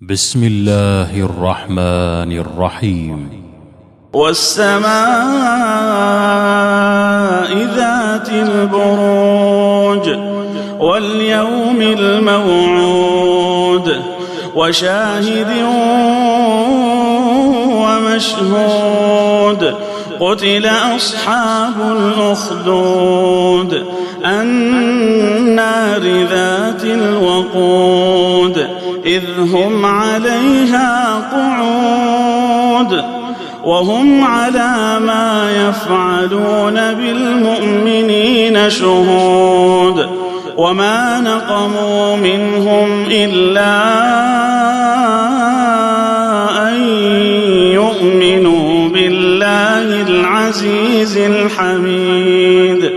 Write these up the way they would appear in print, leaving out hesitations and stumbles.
بسم الله الرحمن الرحيم. والسماء ذات البروج واليوم الموعود وشاهد ومشهود قتل أصحاب الأخدود النار ذات الوقود إذ هم عليها قعود وهم على ما يفعلون بالمؤمنين شهود وما نقموا منهم إلا أن يؤمنوا بالله العزيز الحميد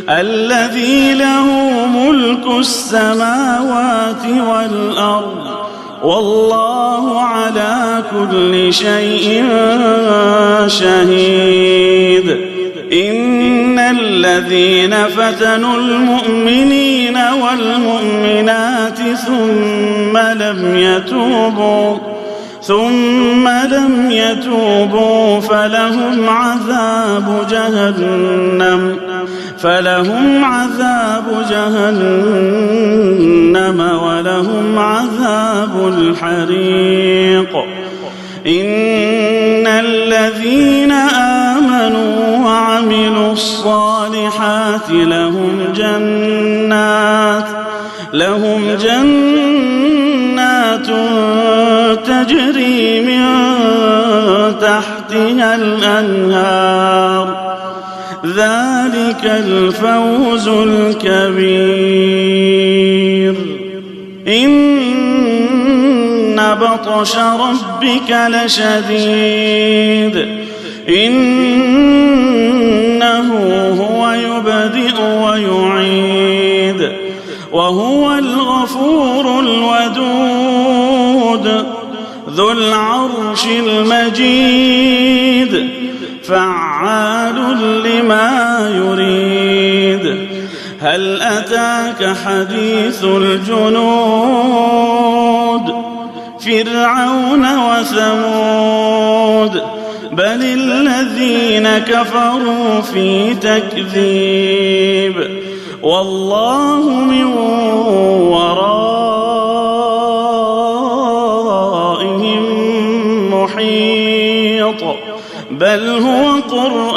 الذي له ملك السماوات والأرض والله على كل شيء شهيد. إن الذين فتنوا المؤمنين والمؤمنات ثم لم يتوبوا فلهم عذاب جهنم ولهم عذاب الحريق. إن الذين آمنوا وعملوا الصالحات لهم جنات تجري من تحتها الأنهار ذلك الفوز الكبير. إن بطش ربك لشديد إنه هو يبدئ ويعيد وهو الغفور الودود ذو العرش المجيد فعال لما يريد. هل أتاك حديث الجنود فرعون وثمود بل الذين كفروا في تكذيب والله من ورائهم محيط بل هو قرآن